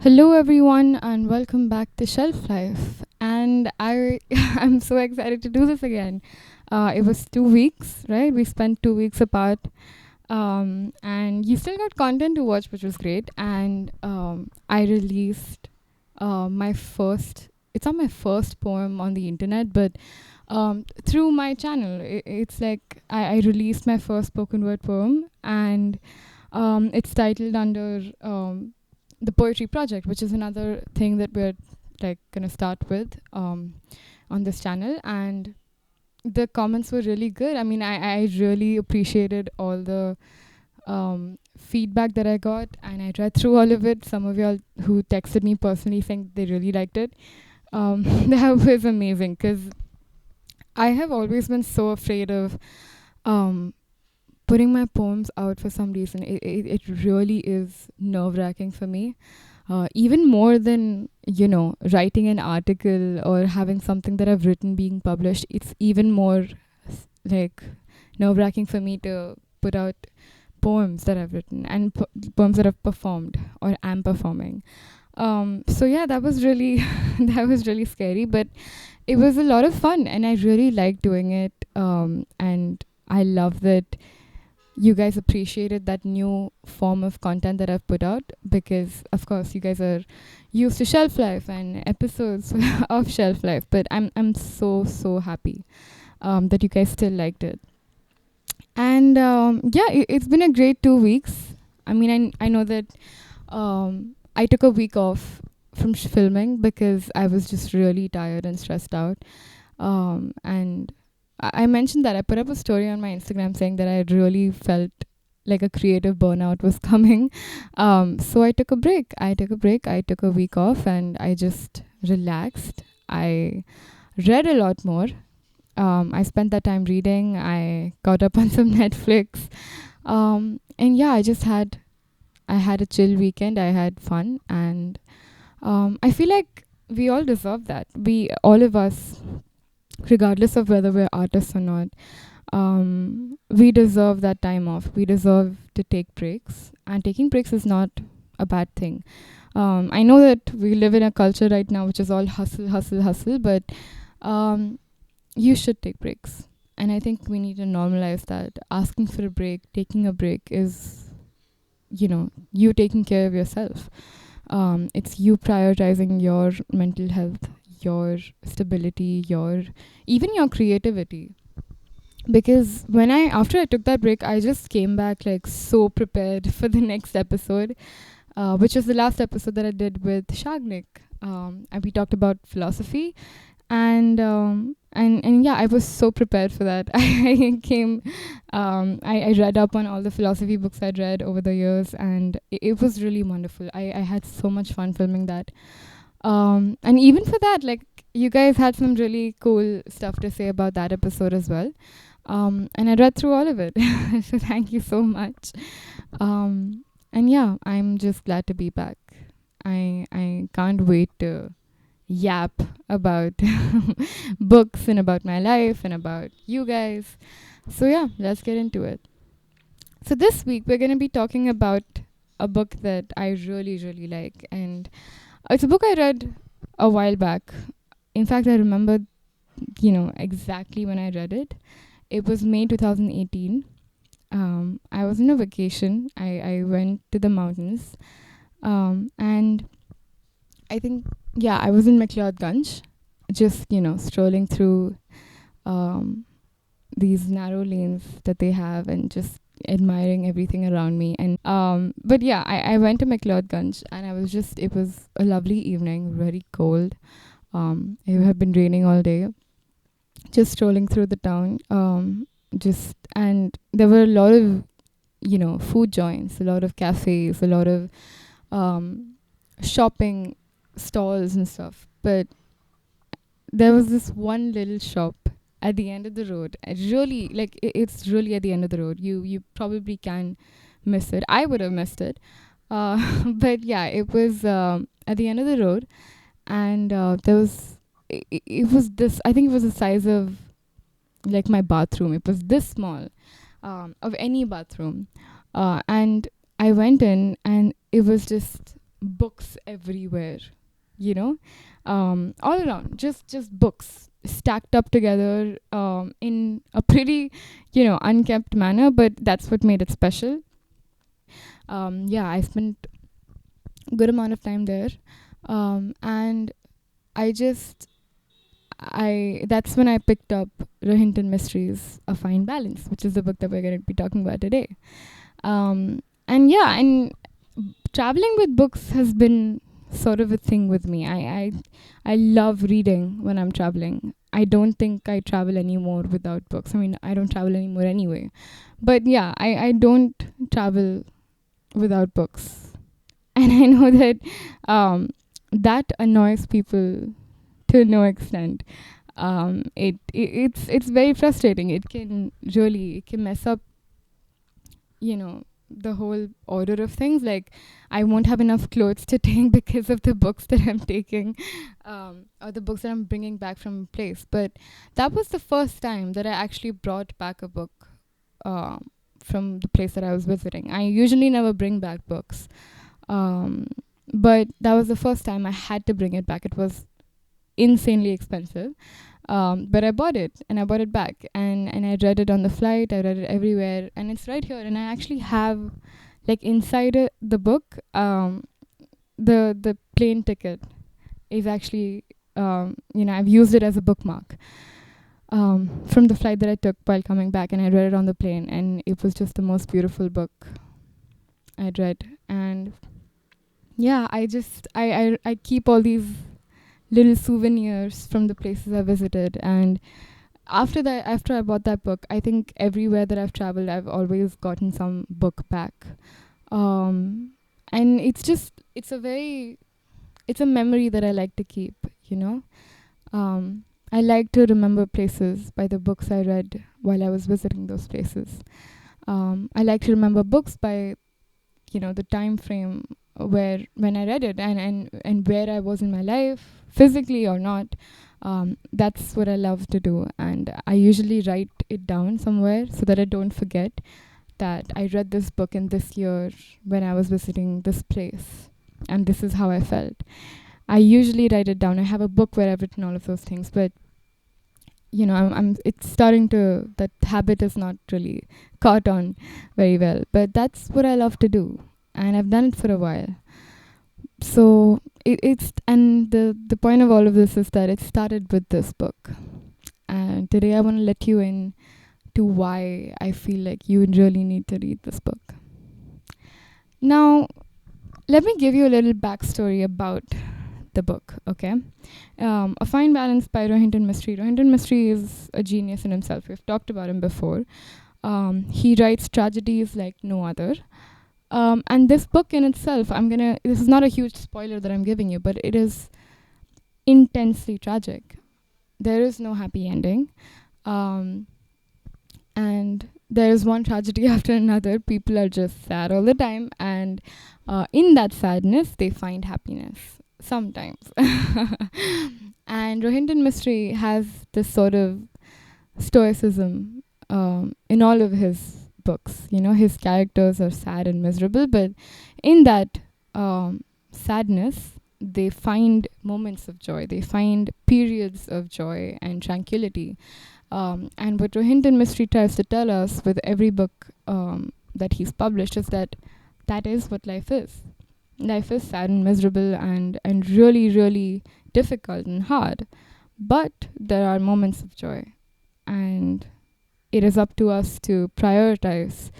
Hello, everyone, and welcome back to Shelf Life. And I'm so excited to do this again. It was 2 weeks, right? We spent 2 weeks apart, and you still got content to watch, which was great. And I released my first. It's not my first poem on the internet, but through my channel, it's like I released my first spoken word poem, and it's titled under the poetry project, which is another thing that we're like gonna start with on this channel. And the comments were really good. I mean, I really appreciated all the feedback that I got, and I read through all of it. Some of y'all who texted me personally saying they really liked it. That was amazing because I have always been so afraid of um, putting my poems out for some reason. It really is nerve wracking for me. Even more than, writing an article or having something that I've written being published, it's even more like nerve wracking for me to put out poems that I've written and poems that I've performed or am performing. So yeah, that was really that was really scary, but it was a lot of fun, and I really liked doing it. And I love that you guys appreciated that new form of content that I've put out, because of course you guys are used to Shelf Life and episodes of Shelf Life, but I'm so happy that you guys still liked it. And yeah, it's been a great 2 weeks. I mean, I know that I took a week off from filming because I was just really tired and stressed out. And I mentioned that I put up a story on my Instagram saying that I really felt like a creative burnout was coming. So I took a break. I took a week off and I just relaxed. I read a lot more. I spent that time reading. I caught up on some Netflix. And yeah, I had a chill weekend. I had fun, and I feel like we all deserve that. All of us, regardless of whether we're artists or not, we deserve that time off. We deserve to take breaks, and taking breaks is not a bad thing. I know that we live in a culture right now which is all hustle, hustle, hustle, but you should take breaks. And I think we need to normalize that. Asking for a break, taking a break is, you taking care of yourself. It's you prioritizing your mental health, your stability, even your creativity. Because after I took that break, I just came back like so prepared for the next episode, which was the last episode that I did with Shagnik. And we talked about philosophy, and yeah, I was so prepared for that. I came, I read up on all the philosophy books I'd read over the years, and it was really wonderful. I had so much fun filming that. And even for that, like, you guys had some really cool stuff to say about that episode as well. And I read through all of it. So thank you so much. And yeah, I'm just glad to be back. I can't wait to yap about books and about my life and about you guys. So yeah, let's get into it. So this week we're going to be talking about a book that I really really like, and it's a book I read a while back. In fact, I remember, exactly when I read it. It was May 2018. I was on a vacation. I went to the mountains. And I think, yeah, I was in McLeodganj, just, strolling through um, these narrow lanes that they have and just admiring everything around me. And but yeah, I went to McLeodganj, and it was a lovely evening, very cold. It had been raining all day. Just strolling through the town. And there were a lot of, food joints, a lot of cafes, a lot of shopping stalls and stuff. But there was this one little shop at the end of the road. It's really at the end of the road. You probably can miss it. I would have missed it. But yeah, it was at the end of the road, and there was it was this. I think it was the size of like my bathroom. It was this small, of any bathroom, and I went in, and it was just books everywhere, you know, all around, just books stacked up together in a pretty, unkept manner, but that's what made it special. Yeah, I spent a good amount of time there, and I just I that's when I picked up Rohinton Mistry's A Fine Balance, which is the book that we're going to be talking about today. And yeah, and traveling with books has been sort of a thing with me. I love reading when I'm traveling. I don't think I travel anymore without books. I mean, I don't travel anymore anyway. But yeah, I don't travel without books. And I know that that annoys people to no extent. It's very frustrating. It can mess up, the whole order of things. Like, I won't have enough clothes to take because of the books that I'm taking, or the books that I'm bringing back from a place. But that was the first time that I actually brought back a book from the place that I was visiting. I usually never bring back books, um, but that was the first time I had to bring it back. It was insanely expensive, but I bought it, and I bought it back, and I read it on the flight. I read it everywhere, and it's right here. And I actually have, like, inside it, the book, the plane ticket is actually, I've used it as a bookmark from the flight that I took while coming back, and I read it on the plane, and it was just the most beautiful book I'd read. And yeah, I keep all these little souvenirs from the places I visited. And after I bought that book, I think everywhere that I've traveled, I've always gotten some book back. And it's a memory that I like to keep, you know. I like to remember places by the books I read while I was visiting those places. I like to remember books by, the time frame when I read it, and where I was in my life, physically or not. That's what I love to do, and I usually write it down somewhere so that I don't forget that I read this book in this year when I was visiting this place, and this is how I felt. I usually write it down. I have a book where I've written all of those things, but it's starting to, that habit is not really caught on very well, but that's what I love to do, and I've done it for a while. So and the point of all of this is that it started with this book, and today I want to let you in to why I feel like you really need to read this book. Now, let me give you a little backstory about the book, okay? A Fine Balance by Rohinton Mistry. Rohinton Mistry is a genius in himself. We've talked about him before. He writes tragedies like no other. And this book in itself, this is not a huge spoiler that I'm giving you, but it is intensely tragic. There is no happy ending. And there is one tragedy after another. People are just sad all the time. And in that sadness, they find happiness sometimes. And Rohinton Mistry has this sort of stoicism in all of his books. His characters are sad and miserable, but in that sadness, they find moments of joy. They find periods of joy and tranquility. And what Rohinton Mistry tries to tell us with every book that he's published is that is what life is. Life is sad and miserable and really, really difficult and hard. But there are moments of joy. And it is up to us to prioritize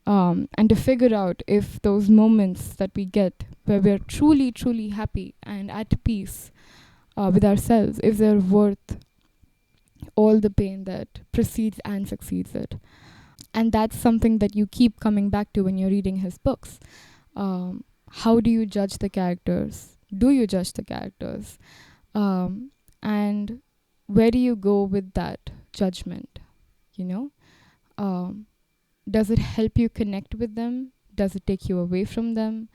and to figure out if those moments that we get where we're truly, truly happy and at peace with ourselves, if they're worth all the pain that precedes and succeeds it. And that's something that you keep coming back to when you're reading his books. How do you judge the characters? Do you judge the characters? And where do you go with that judgment? Does it help you connect with them? Does it take you away from them?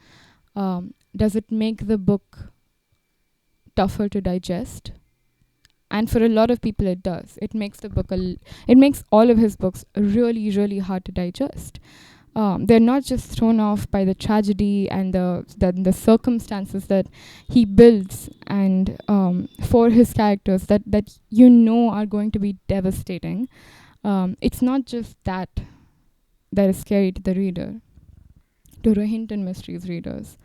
Does it make the book tougher to digest? And for a lot of people, it does. It makes the book it makes all of his books really, really hard to digest. They're not just thrown off by the tragedy and the circumstances that he builds and for his characters that are going to be devastating. It's not just that is scary to the reader, to Rohinton Mistry's readers,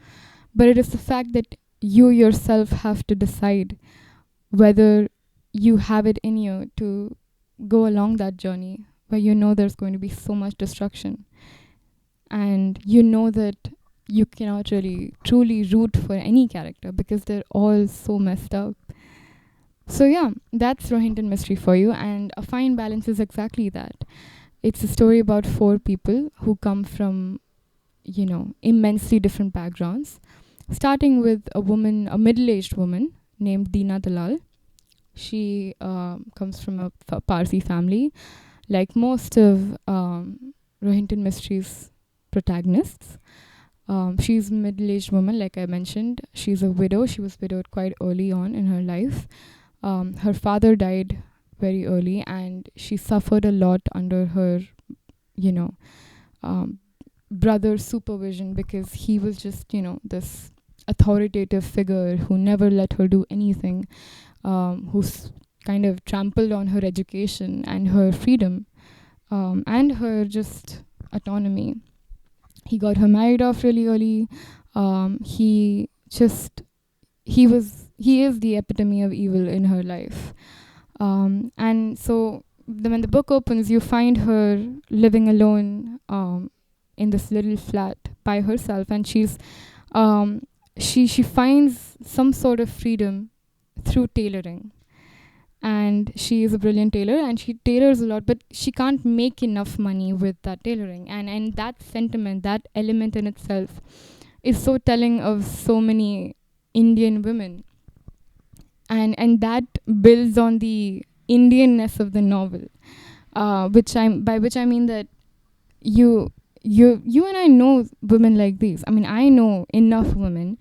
but it is the fact that you yourself have to decide whether you have it in you to go along that journey where there's going to be so much destruction, and that you cannot really truly root for any character because they're all so messed up. So yeah, that's Rohinton Mystery for you, and A Fine Balance is exactly that. It's a story about four people who come from, immensely different backgrounds, starting with a middle-aged woman named Deena Dalal. She comes from a Parsi family, like most of Rohinton Mystery's protagonists. She's a middle-aged woman, like I mentioned. She's a widow. She was widowed quite early on in her life. Her father died very early, and she suffered a lot under her, you know, um, brother's supervision, because he was just, this authoritative figure who never let her do anything, who's kind of trampled on her education and her freedom, and her just autonomy. He got her married off really early. He just he is the epitome of evil in her life. And so when the book opens, you find her living alone in this little flat by herself, and she finds some sort of freedom through tailoring. And she is a brilliant tailor, and she tailors a lot, but she can't make enough money with that tailoring. And that sentiment, that element in itself, is so telling of so many Indian women, and that builds on the Indianness of the novel, which I mean that you and I know women like these. I mean, I know enough women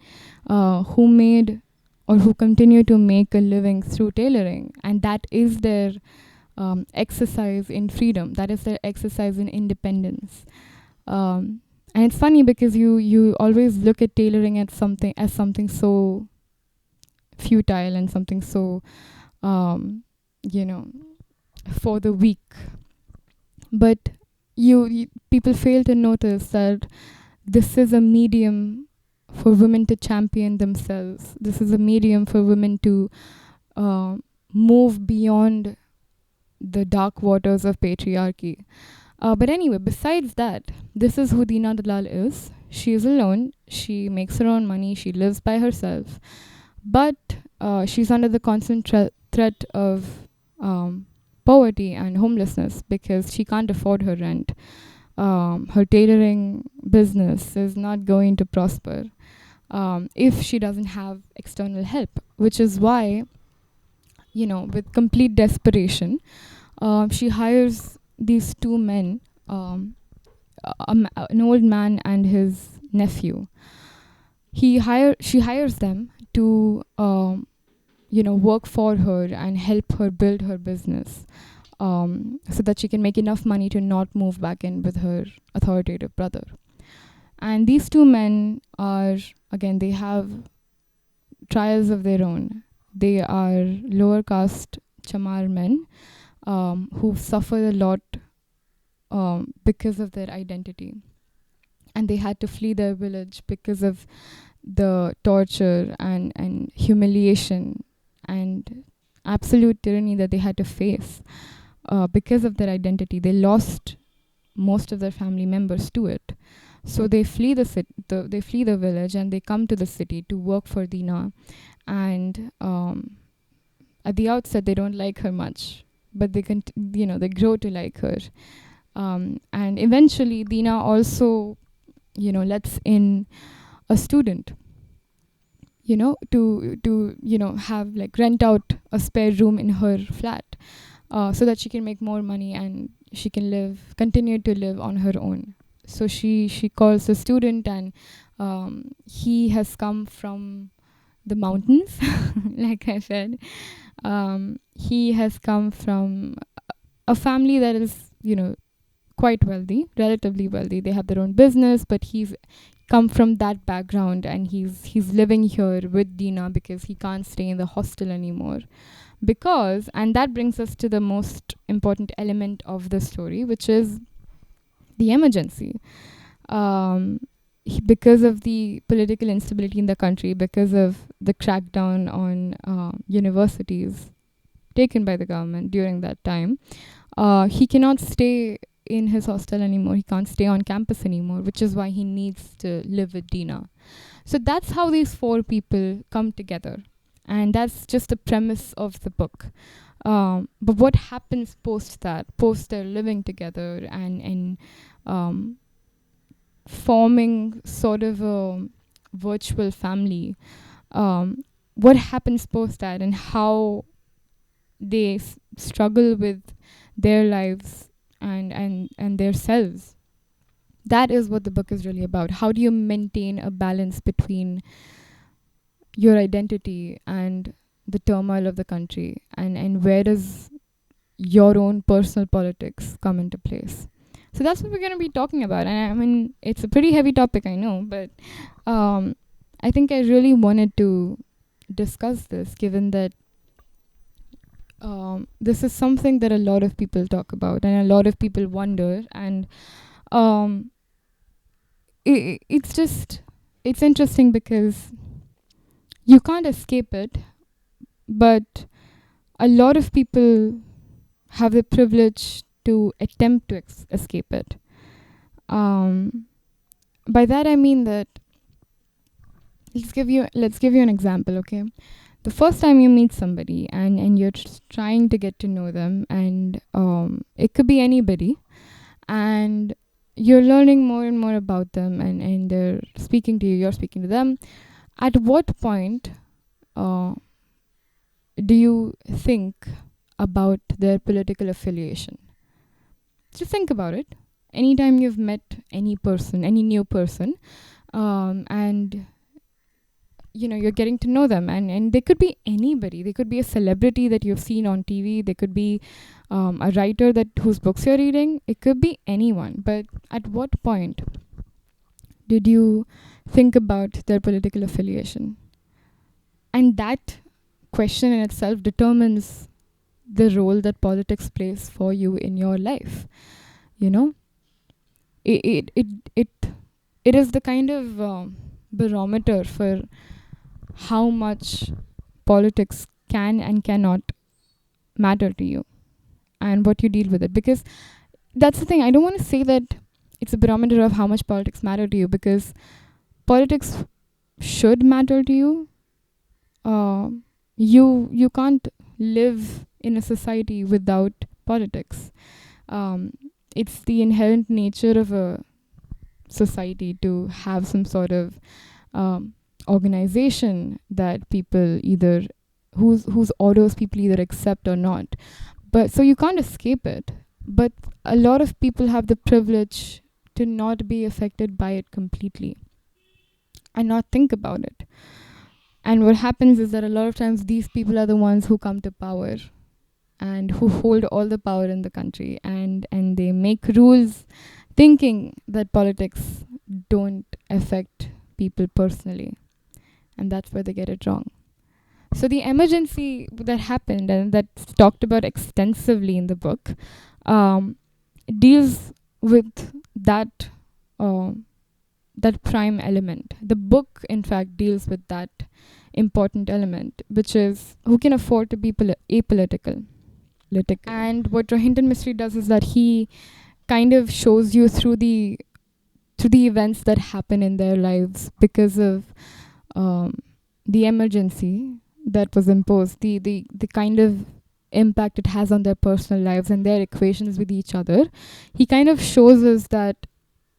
who made or who continue to make a living through tailoring, and that is their exercise in freedom. That is their exercise in independence. And it's funny because you always look at tailoring as something so futile and something so you know for the weak, but people fail to notice that this is a medium for women to champion themselves. This is a medium for women to move beyond the dark waters of patriarchy. But anyway, besides that, this is who Deena Dalal is. She is alone. She makes her own money. She lives by herself. But she's under the constant threat of poverty and homelessness because she can't afford her rent. Her tailoring business is not going to prosper if she doesn't have external help, which is why, with complete desperation, she hires these two men, an old man and his nephew. She hires them to, work for her and help her build her business, so that she can make enough money to not move back in with her authoritative brother. And these two men are, again, they have trials of their own. They are lower caste Chamar men who suffer a lot because of their identity. And they had to flee their village because of the torture and humiliation and absolute tyranny that they had to face because of their identity. They lost most of their family members to it. So they flee they flee the village, and they come to the city to work for Deena. And at the outset, they don't like her much, but they they grow to like her. And eventually, Deena also, lets in a student, to have like rent out a spare room in her flat, so that she can make more money and she can continue to live on her own. So she calls the student, and he has come from the mountains, like I said. He has come from a family that is, quite wealthy, relatively wealthy. They have their own business, but he's come from that background, and he's living here with Dina because he can't stay in the hostel anymore. Because, and that brings us to the most important element of the story, which is the emergency. Because of the political instability in the country, because of the crackdown on universities taken by the government during that time, he cannot stay in his hostel anymore. He can't stay on campus anymore, which is why he needs to live with Dina. So that's how these four people come together. And that's just the premise of the book. But what happens post that, post their living together and forming sort of a virtual family, what happens post that, and how they struggle with their lives and their selves. That is what the book is really about. How do you maintain a balance between your identity and the turmoil of the country, and where does your own personal politics come into place? So that's what we're going to be talking about. And I mean, it's a pretty heavy topic, I know, but I think I really wanted to discuss this, given that this is something that a lot of people talk about and a lot of people wonder. And it's interesting because you can't escape it, but a lot of people have the privilege to attempt to escape it. By that I mean that, let's give you an example, okay? The first time you meet somebody and you're trying to get to know them, and it could be anybody, and you're learning more and more about them, and they're speaking to you, you're speaking to them. At what point do you think about their political affiliation? Just think about it. Anytime you've met any person, any new person, and you're getting to know them, and they could be anybody. They could be a celebrity that you've seen on TV. They could be a writer whose books you're reading. It could be anyone. But at what point did you think about their political affiliation? And that question in itself determines the role that politics plays for you in your life. It is the kind of barometer for how much politics can and cannot matter to you, and what you deal with it. Because that's the thing, I don't want to say that it's a barometer of how much politics matter to you, because politics should matter to you. You can't live in a society without politics. It's the inherent nature of a society to have some sort of organization that people either whose orders people either accept or not. But so you can't escape it. But a lot of people have the privilege to not be affected by it completely and not think about it. And what happens is that a lot of times these people are the ones who come to power and who hold all the power in the country, and they make rules thinking that politics don't affect people personally. And that's where they get it wrong. So the emergency that happened, and that's talked about extensively in the book, deals with that prime element. The book, in fact, deals with that important element, which is who can afford to be apolitical. And what Rohinton Mistry does is that he kind of shows you through the events that happen in their lives because of the emergency that was imposed, the kind of impact it has on their personal lives and their equations with each other. He kind of shows us that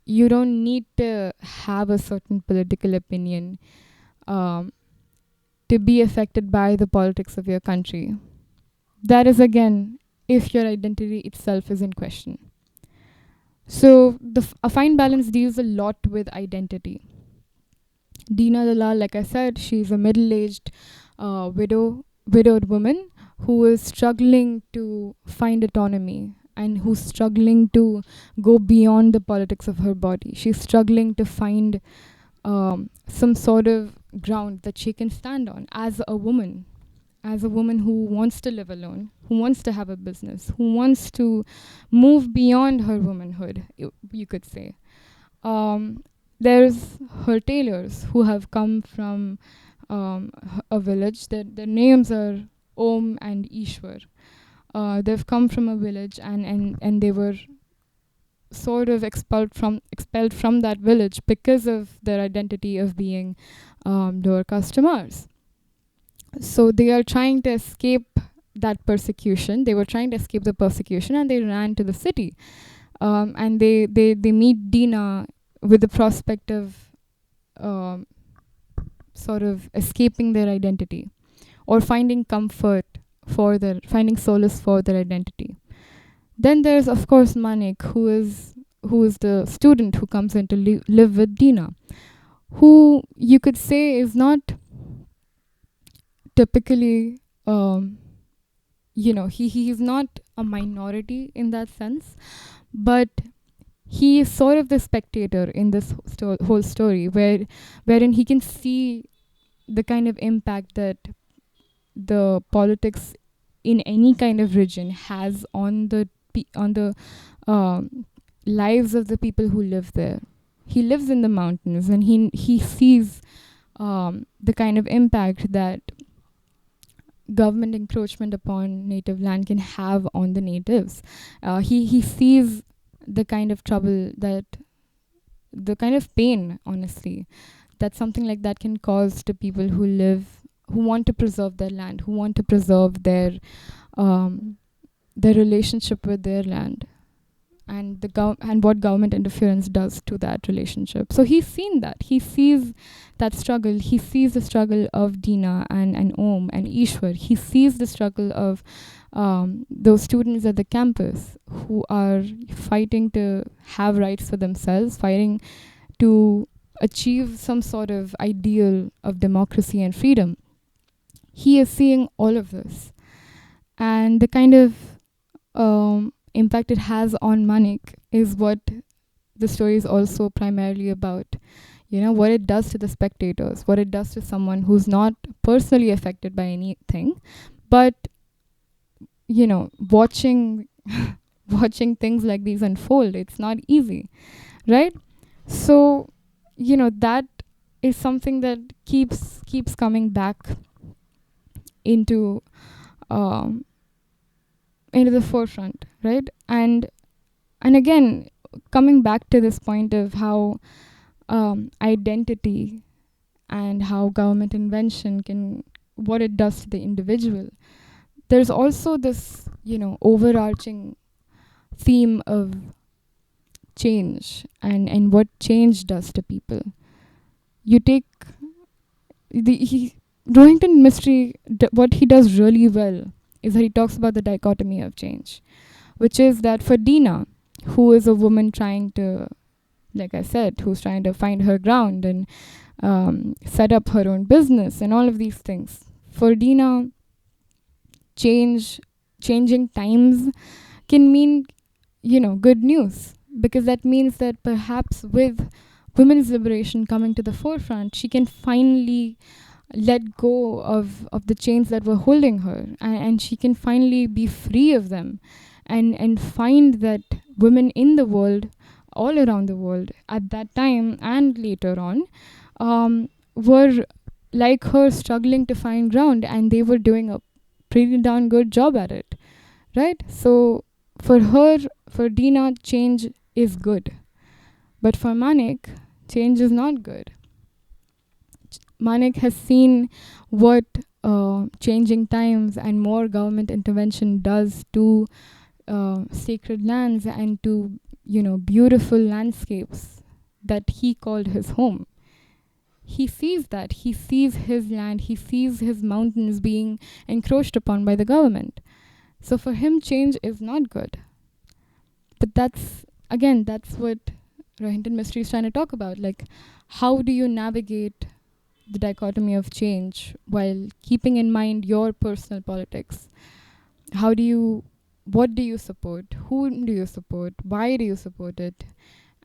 you don't need to have a certain political opinion to be affected by the politics of your country. That is, again, if your identity itself is in question. So a fine balance deals a lot with identity. Dina Dalal, like I said, she's a middle-aged widowed woman who is struggling to find autonomy and who's struggling to go beyond the politics of her body. She's struggling to find some sort of ground that she can stand on as a woman who wants to live alone, who wants to have a business, who wants to move beyond her womanhood, you could say. Um, there's her tailors who have come from a village. Their names are Om and Ishwar. They've come from a village, and they were sort of expelled from that village because of their identity of being lower customers. So they are trying to escape that persecution. They were trying to escape the persecution, and they ran to the city. And they meet Dina with the prospect of um, sort of escaping their identity or finding comfort finding solace for their identity. Then there's of course Manik, who is the student who comes in to live with Dina, who you could say is not typically he's not a minority in that sense, but he is sort of the spectator in this whole story, wherein he can see the kind of impact that the politics in any kind of region has on the lives of the people who live there. He lives in the mountains, and he sees the kind of impact that government encroachment upon native land can have on the natives. He sees the kind of trouble the kind of pain, honestly, that something like that can cause to people who want to preserve their land, who want to preserve their relationship with their land, and and what government interference does to that relationship. So he's seen that. He sees that struggle. He sees the struggle of Dina and Om and Ishwar. He sees the struggle of those students at the campus who are fighting to have rights for themselves, fighting to achieve some sort of ideal of democracy and freedom. He is seeing all of this, and the kind of impact it has on Manik is what the story is also primarily about. You know, what it does to the spectators, what it does to someone who's not personally affected by anything, but watching watching things like these unfold, it's not easy, right? So that is something that keeps coming back into um, into the forefront, right? And again, coming back to this point of how identity and how government invention can, what it does to the individual, there's also this overarching theme of change and what change does to people. You take Rohinton Mistry, what he does really well is that he talks about the dichotomy of change, which is that for Dina, who is a woman trying to, like I said, who's trying to find her ground and set up her own business and all of these things, for Dina, changing times can mean good news, because that means that perhaps with women's liberation coming to the forefront, she can finally let go of the chains that were holding her, and she can finally be free of them, and find that women in the world, all around the world at that time and later on, were like her, struggling to find ground, and they were doing a pretty darn good job at it, right? So for her, for Dina, change is good, but for Manik, change is not good. Manik has seen what changing times and more government intervention does to sacred lands and to beautiful landscapes that he called his home. He sees that. He sees his land. He sees his mountains being encroached upon by the government. So for him, change is not good. But that's what Rohinton Mistry is trying to talk about. Like, how do you navigate the dichotomy of change while keeping in mind your personal politics? How do you what do you support? Who do you support? Why do you support it?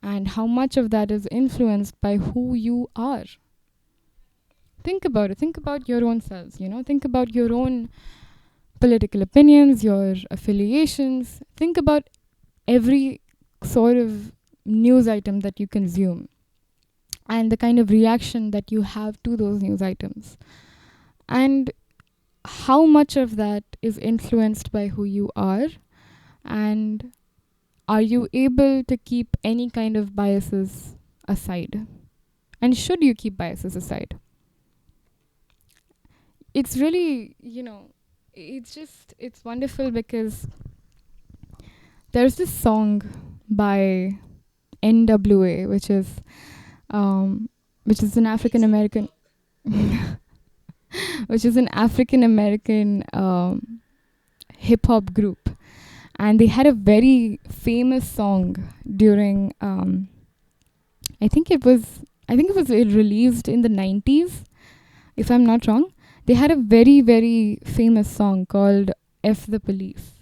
And how much of that is influenced by who you are? Think about it. Think about your own selves, think about your own political opinions, your affiliations. Think about every sort of news item that you consume and the kind of reaction that you have to those news items. And how much of that is influenced by who you are, and are you able to keep any kind of biases aside? And should you keep biases aside? It's really, it's wonderful because there's this song by NWA, which is an African American, which is an African American hip hop group, and they had a very famous song during. I think it was released in the 90s, if I'm not wrong. They had a very, very famous song called F the Police.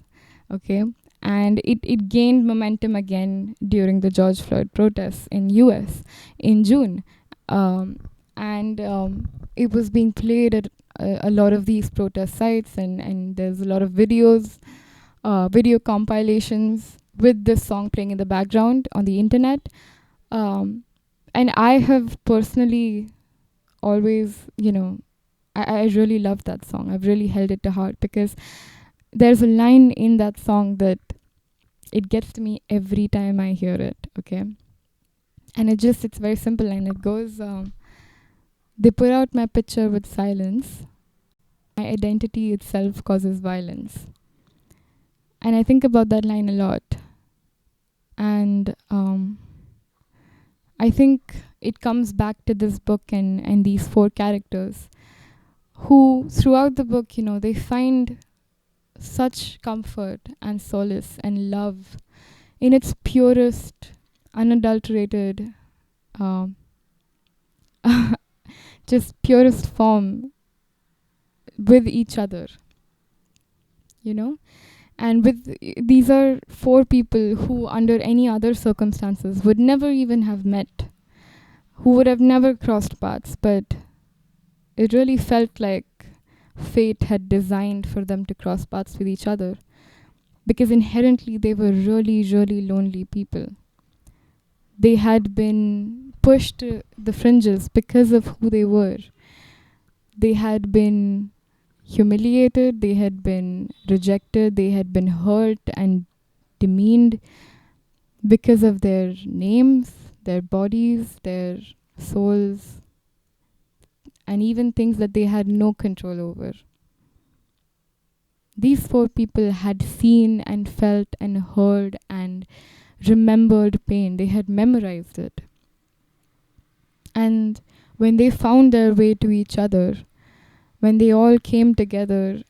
Okay. And it gained momentum again during the George Floyd protests in US in June. And it was being played at a lot of these protest sites, and there's a lot of video compilations with this song playing in the background on the internet. And I have personally always, I really love that song. I've really held it to heart because there's a line in that song that it gets to me every time I hear it, okay? And it's very simple, and it goes, they put out my picture with silence. My identity itself causes violence. And I think about that line a lot. And I think it comes back to this book and these 4 characters who, throughout the book, they find such comfort and solace and love in its purest, unadulterated, just purest form with each other, And these are 4 people who, under any other circumstances, would never even have met, who would have never crossed paths, but it really felt like fate had designed for them to cross paths with each other, because inherently they were really, really lonely people. They had been pushed to the fringes because of who they were. They had been humiliated, they had been rejected, they had been hurt and demeaned because of their names, their bodies, their souls, and even things that they had no control over. These 4 people had seen and felt and heard and remembered pain. They had memorized it. And when they found their way to each other, when they all came together,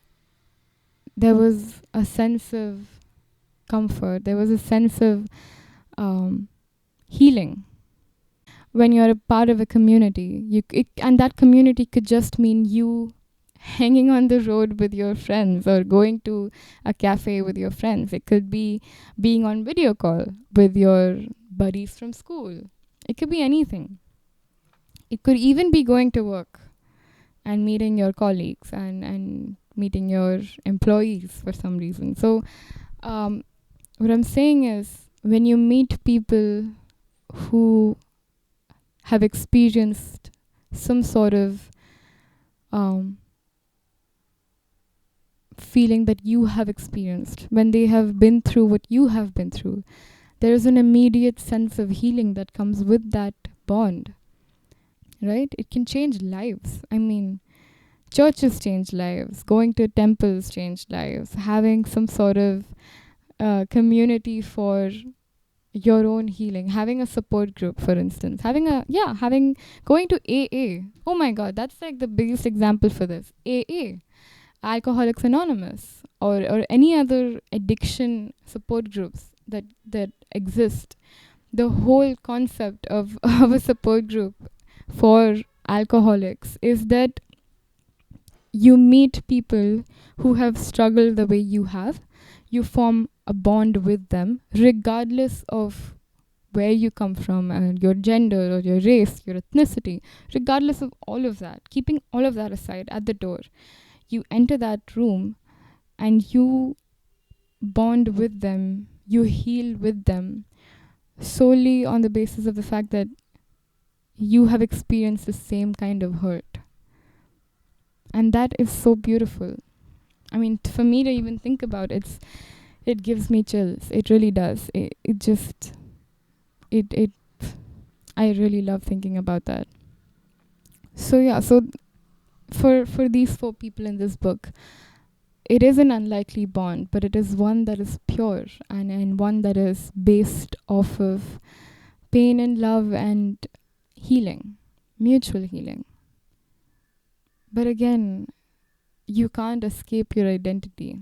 there was a sense of comfort. There was a sense of healing. When you're a part of a community, and that community could just mean you hanging on the road with your friends or going to a cafe with your friends. It could be being on video call with your buddies from school. It could be anything. It could even be going to work and meeting your colleagues and meeting your employees for some reason. So what I'm saying is, when you meet people who have experienced some sort of feeling that you have experienced, when they have been through what you have been through, there is an immediate sense of healing that comes with that bond, right? It can change lives. I mean, churches change lives, going to temples change lives, having some sort of community for your own healing, having a support group, for instance, going to AA. Oh my God, that's like the biggest example for this. AA, Alcoholics Anonymous, or any other addiction support groups that exist. The whole concept of a support group for alcoholics is that you meet people who have struggled the way you have. you form a bond with them regardless of where you come from and your gender or your race, your ethnicity, regardless of all of that, keeping all of that aside at the door, you enter that room and you bond with them, you heal with them solely on the basis of the fact that you have experienced the same kind of hurt. And that is so beautiful. I mean, for me to even think about it gives me chills. It really does. It I really love thinking about that. So yeah, so for these four people in this book, it is an unlikely bond, but it is one that is pure and one that is based off of pain and love and healing, mutual healing. But again, you can't escape your identity.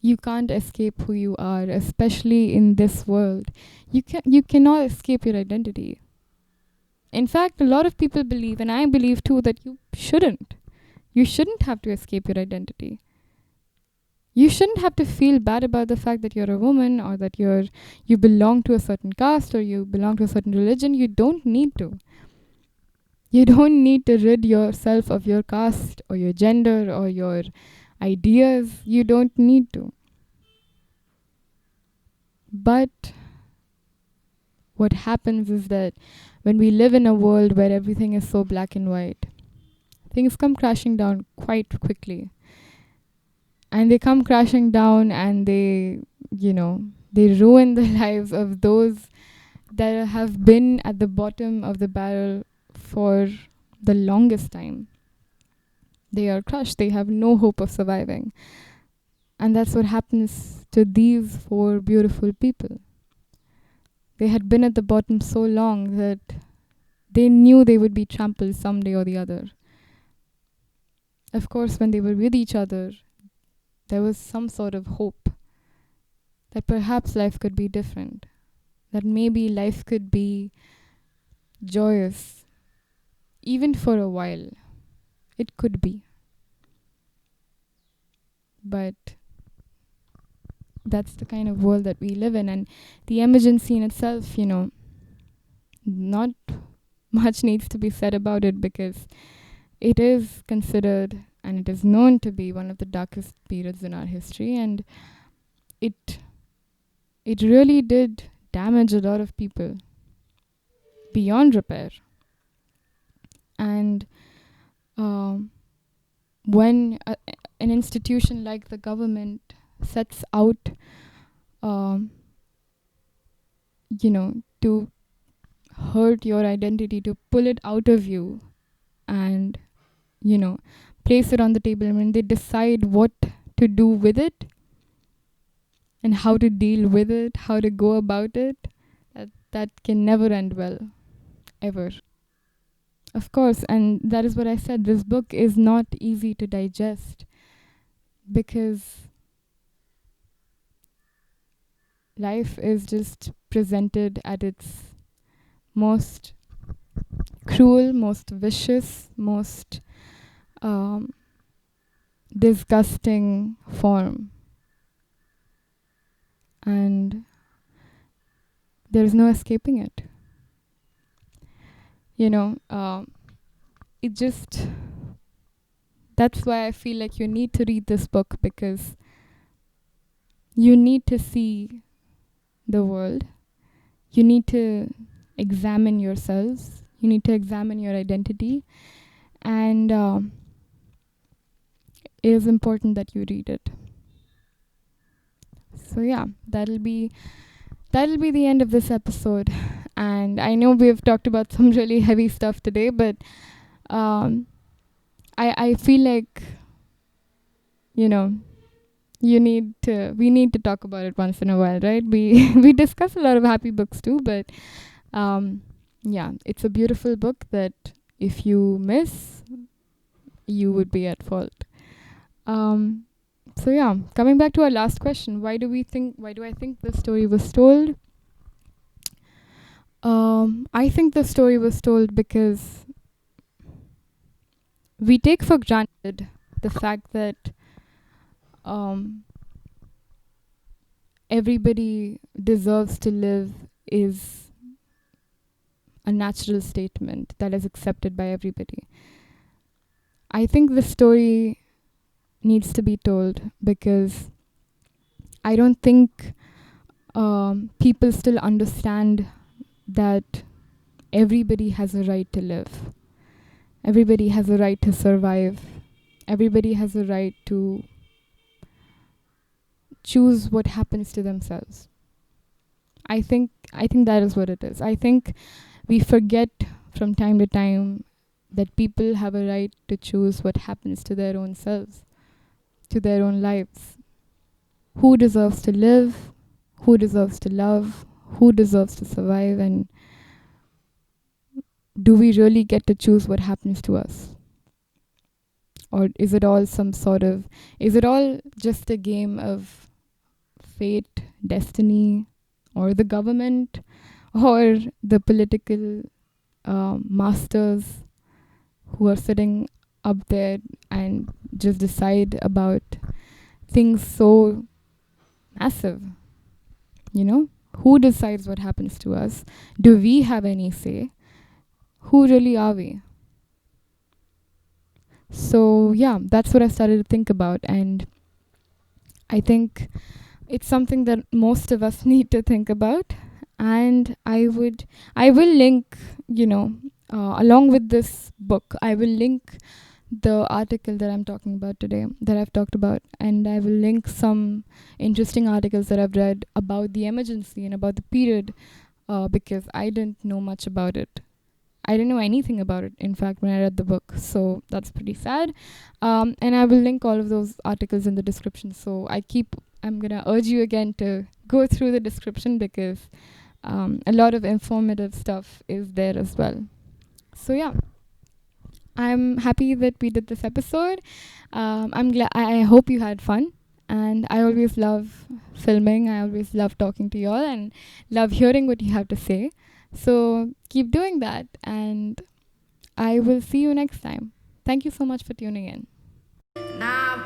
You can't escape who you are, especially in this world. You cannot escape your identity. In fact, a lot of people believe, and I believe too, that you shouldn't. You shouldn't have to escape your identity. You shouldn't have to feel bad about the fact that you're a woman or that you belong to a certain caste or you belong to a certain religion. You don't need to. You don't need to rid yourself of your caste or your gender or your ideas. You don't need to. But what happens is that when we live in a world where everything is so black and white, things come crashing down quite quickly. And they come crashing down and they ruin the lives of those that have been at the bottom of the barrel for the longest time. They are crushed. They have no hope of surviving. And that's what happens to these four beautiful people. They had been at the bottom so long that they knew they would be trampled someday or the other. Of course, when they were with each other, there was some sort of hope that perhaps life could be different, that maybe life could be joyous, even for a while. It could be. But that's the kind of world that we live in, and the emergency in itself, not much needs to be said about it because it is considered and it is known to be one of the darkest periods in our history, and it really did damage a lot of people beyond repair. And when an institution like the government sets out, to hurt your identity, to pull it out of you and, place it on the table, and when they decide what to do with it and how to deal with it, how to go about it, that can never end well, ever. Of course, and that is what I said. This book is not easy to digest because life is just presented at its most cruel, most vicious, most disgusting form. And there's no escaping it. It just, that's why I feel like you need to read this book, because you need to see the world. You need to examine yourselves. You need to examine your identity. And it is important that you read it. So yeah, that'll be the end of this episode. And I know we've talked about some really heavy stuff today, but I feel like, we need to talk about it once in a while, right? We discuss a lot of happy books too, but yeah, it's a beautiful book that if you miss, you would be at fault. So yeah, coming back to our last question, why do I think the story was told? I think the story was told because we take for granted the fact that everybody deserves to live is a natural statement that is accepted by everybody. I think the story needs to be told because I don't think people still understand that everybody has a right to live. Everybody has a right to survive. Everybody has a right to choose what happens to themselves. I think that is what it is. I think we forget from time to time that people have a right to choose what happens to their own selves, to their own lives. Who deserves to live? Who deserves to love? Who deserves to survive? And do we really get to choose what happens to us? Or is it all is it all just a game of fate, destiny, or the government, or the political masters who are sitting up there and just decide about things so massive? You know, who decides what happens to us? Do we have any say? Who really are we? So yeah, that's what I started to think about, and I think it's something that most of us need to think about. And I will link, along with this book, I will link the article that I'm talking about today, that I've talked about, and I will link some interesting articles that I've read about the emergency and about the period, because I didn't know much about it. I didn't know anything about it, in fact, when I read the book. So that's pretty sad. And I will link all of those articles in the description. So I'm going to urge you again to go through the description because a lot of informative stuff is there as well. So yeah, I'm happy that we did this episode. I'm glad. I hope you had fun. And I always love filming. I always love talking to you all and love hearing what you have to say. So keep doing that, and I will see you next time. Thank you so much for tuning in. Now